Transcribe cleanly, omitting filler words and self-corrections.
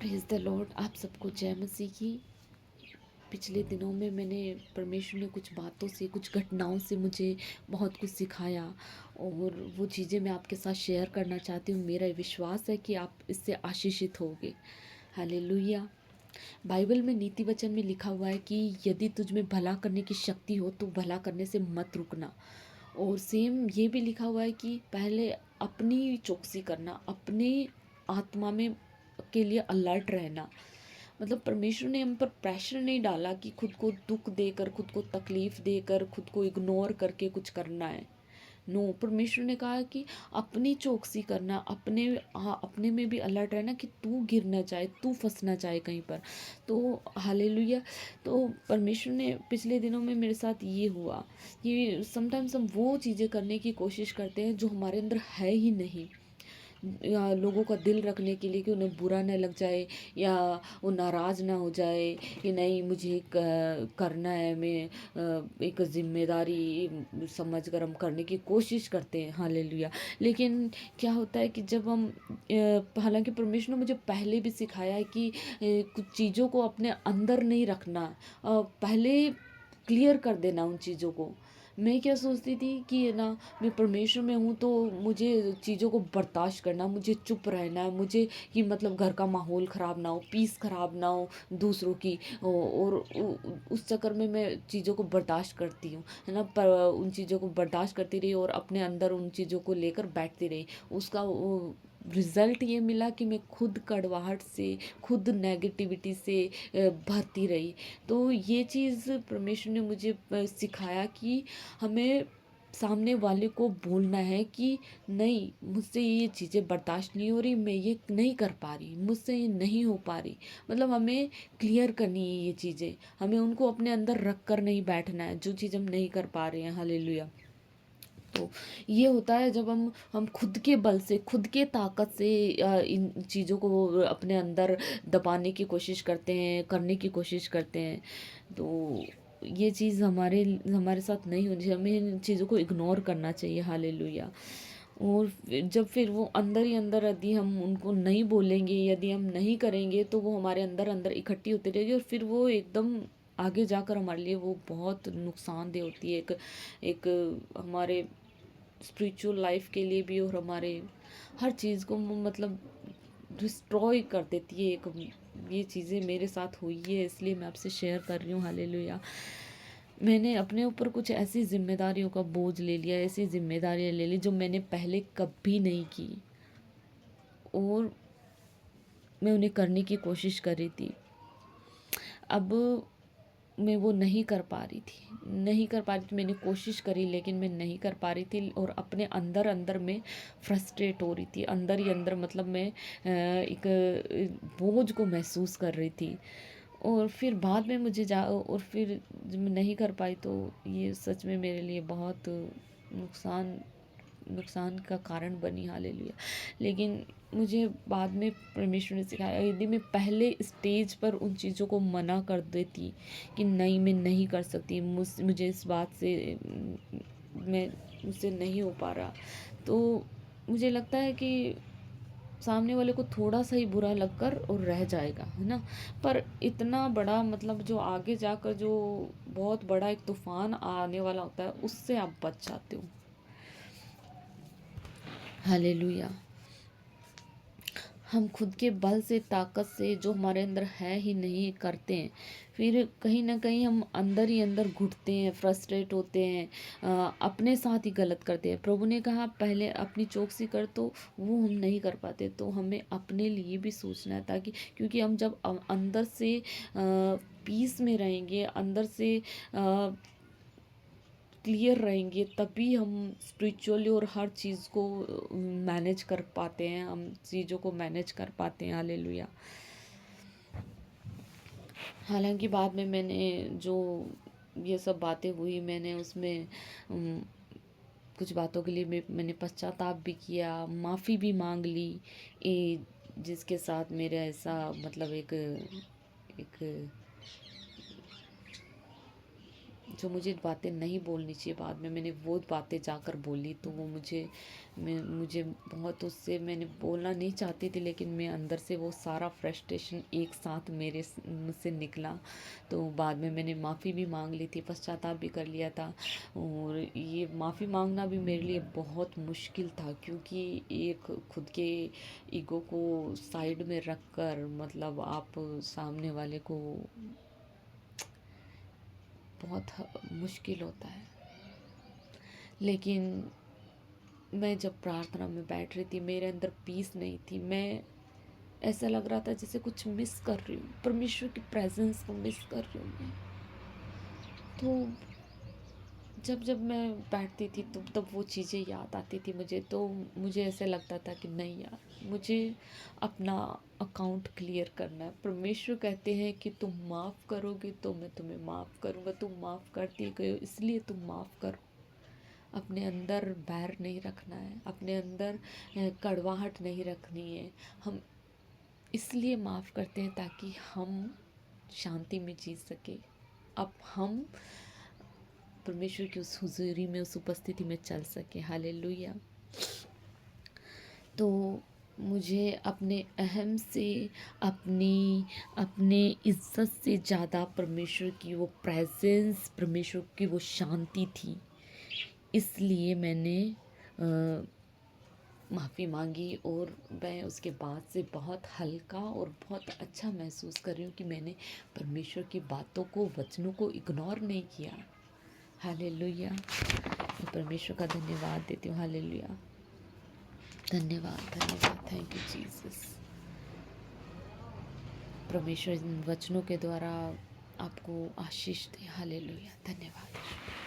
Praise the Lord. आप सबको जय मसीह की। पिछले दिनों में मैंने परमेश्वर ने कुछ बातों से, कुछ घटनाओं से मुझे बहुत कुछ सिखाया और वो चीज़ें मैं आपके साथ शेयर करना चाहती हूँ। मेरा विश्वास है कि आप इससे आशीषित होगे। हालेलुया। बाइबल में नीति वचन में लिखा हुआ है कि यदि तुझ में भला करने की शक्ति हो तो भला करने से मत रुकना। और सेम ये भी लिखा हुआ है कि पहले अपनी चौकसी करना, अपने आत्मा में के लिए अलर्ट रहना। मतलब परमेश्वर ने हम पर प्रेशर नहीं डाला कि खुद को दुख देकर, खुद को तकलीफ देकर, खुद को इग्नोर करके कुछ करना है। नो, परमेश्वर ने कहा कि अपनी चौकसी करना, अपने अपने में भी अलर्ट रहना कि तू गिर ना जाए, तू फंस ना जाए कहीं पर। तो हालेलुया। तो परमेश्वर ने पिछले दिनों में मेरे साथ ये हुआ कि समटाइम्स हम वो चीज़ें करने की कोशिश करते हैं जो हमारे अंदर है ही नहीं, या लोगों का दिल रखने के लिए कि उन्हें बुरा न लग जाए या वो नाराज़ ना हो जाए कि नहीं मुझे करना है। मैं एक जिम्मेदारी समझ कर हम करने की कोशिश करते हैं। हालेलुया। लेकिन क्या होता है कि जब हम हालांकि परमेश्वर ने मुझे पहले भी सिखाया है कि कुछ चीज़ों को अपने अंदर नहीं रखना, पहले क्लियर कर देना उन चीज़ों को। मैं क्या सोचती थी कि ये ना, मैं परमेश्वर में हूँ तो मुझे चीज़ों को बर्दाश्त करना, मुझे चुप रहना है, मुझे कि मतलब घर का माहौल ख़राब ना हो, पीस ख़राब ना हो दूसरों की। और उस चक्कर में मैं चीज़ों को बर्दाश्त करती हूँ, है ना। पर उन चीज़ों को बर्दाश्त करती रही और अपने अंदर उन चीज़ों को लेकर बैठती रही। उसका रिज़ल्ट ये मिला कि मैं खुद कड़वाहट से, खुद नेगेटिविटी से भरती रही। तो ये चीज़ परमेश्वर ने मुझे सिखाया कि हमें सामने वाले को बोलना है कि नहीं, मुझसे ये चीज़ें बर्दाश्त नहीं हो रही, मैं ये नहीं कर पा रही, मुझसे ये नहीं हो पा रही। मतलब हमें क्लियर करनी है ये चीज़ें, हमें उनको अपने अंदर रख कर नहीं बैठना है जो चीज़ हम नहीं कर पा रहे हैं। हालेलुया। तो ये होता है जब हम खुद के बल से, खुद के ताकत से इन चीज़ों को अपने अंदर दबाने की कोशिश करते हैं, करने की कोशिश करते हैं। तो ये चीज़ हमारे हमारे साथ नहीं होनी चाहिए, हमें इन चीज़ों को इग्नोर करना चाहिए। हालेलुया। और जब फिर वो अंदर ही अंदर, यदि हम उनको नहीं बोलेंगे, यदि हम नहीं करेंगे तो वो हमारे अंदर अंदर इकट्ठी होती रहेगी और फिर वो एकदम आगे जाकर हमारे लिए वो बहुत नुकसानदेह होती है। एक एक हमारे स्पिरिचुअल लाइफ के लिए भी और हमारे हर चीज़ को मतलब डिस्ट्रॉय कर देती है। एक ये चीज़ें मेरे साथ हुई है, इसलिए मैं आपसे शेयर कर रही हूँ। हालेलुया। मैंने अपने ऊपर कुछ ऐसी जिम्मेदारियों का बोझ ले लिया, ऐसी जिम्मेदारियाँ ले ली जो मैंने पहले कभी नहीं की और मैं उन्हें करने की कोशिश कर रही थी। अब मैं वो नहीं कर पा रही थी, नहीं कर पा रही थी। मैंने कोशिश करी लेकिन मैं नहीं कर पा रही थी और अपने अंदर अंदर में फ्रस्ट्रेट हो रही थी, अंदर ही अंदर। मतलब मैं एक बोझ को महसूस कर रही थी। और फिर बाद में मुझे जा और फिर जब मैं नहीं कर पाई तो ये सच में मेरे लिए बहुत नुकसान नुकसान का कारण बनी। हालेलुया। लेकिन मुझे बाद में परमेश्वर ने सिखाया, यदि मैं पहले स्टेज पर उन चीज़ों को मना कर देती कि नहीं मैं नहीं कर सकती, मुझे इस बात से मैं मुझसे नहीं हो पा रहा, तो मुझे लगता है कि सामने वाले को थोड़ा सा ही बुरा लगकर और रह जाएगा, है ना। पर इतना बड़ा मतलब जो आगे जाकर जो बहुत बड़ा एक तूफान आने वाला होता है उससे आप बच जाते हो। हालेलुया। हम खुद के बल से, ताकत से जो हमारे अंदर है ही नहीं करते हैं, फिर कहीं ना कहीं हम अंदर ही अंदर घुटते हैं, फ्रस्ट्रेट होते हैं, अपने साथ ही गलत करते हैं। प्रभु ने कहा पहले अपनी चौकसी कर, तो वो हम नहीं कर पाते। तो हमें अपने लिए भी सोचना है, ताकि क्योंकि हम जब अंदर से पीस में रहेंगे, अंदर से क्लियर रहेंगे, तभी हम स्पिरिचुअली और हर चीज़ को मैनेज कर पाते हैं, हम चीज़ों को मैनेज कर पाते हैं। हालेलुया। हालांकि बाद में मैंने जो ये सब बातें हुई, मैंने उसमें कुछ बातों के लिए मैंने पश्चाताप भी किया, माफ़ी भी मांग ली। जिसके साथ मेरा ऐसा मतलब एक जो मुझे बातें नहीं बोलनी चाहिए बाद में मैंने वो बातें जाकर बोली, तो वो मुझे बहुत उससे मैंने बोलना नहीं चाहती थी, लेकिन मैं अंदर से वो सारा फ्रस्ट्रेशन एक साथ मुझसे निकला। तो बाद में मैंने माफ़ी भी मांग ली थी, पश्चाताप भी कर लिया था। और ये माफ़ी मांगना भी मेरे लिए बहुत मुश्किल था, क्योंकि एक खुद के ईगो को साइड में रख कर मतलब आप सामने वाले को बहुत मुश्किल होता है। लेकिन मैं जब प्रार्थना में बैठ रही थी, मेरे अंदर पीस नहीं थी। मैं ऐसा लग रहा था जैसे कुछ मिस कर रही हूँ, परमेश्वर की प्रेजेंस को मिस कर रही हूँ मैं। तो जब जब मैं बैठती थी तो तब वो चीज़ें याद आती थी मुझे, तो मुझे ऐसा लगता था कि नहीं यार, मुझे अपना अकाउंट क्लियर करना है। परमेश्वर कहते हैं कि तुम माफ़ करोगे तो मैं तुम्हें माफ़ करूँगा, तुम माफ़ करते गए हो इसलिए तुम माफ़ करो। अपने अंदर बैर नहीं रखना है, अपने अंदर कड़वाहट नहीं रखनी है। हम इसलिए माफ़ करते हैं ताकि हम शांति में जी सके। अब हम परमेश्वर की उस हुजूरी में, उस उपस्थिति में चल सके। हालेलुया। तो मुझे अपने अहम से, अपने इज्जत से ज़्यादा परमेश्वर की वो प्रेजेंस, परमेश्वर की वो शांति थी। इसलिए मैंने माफ़ी मांगी, और मैं उसके बाद से बहुत हल्का और बहुत अच्छा महसूस कर रही हूँ कि मैंने परमेश्वर की बातों को, वचनों को इग्नोर नहीं किया। हालेलुया। मैं परमेश्वर का धन्यवाद देती हूँ। हालेलुया। धन्यवाद, धन्यवाद। Thank you Jesus. परमेश्वर इन वचनों के द्वारा आपको आशीष दे। हालेलुया। धन्यवाद।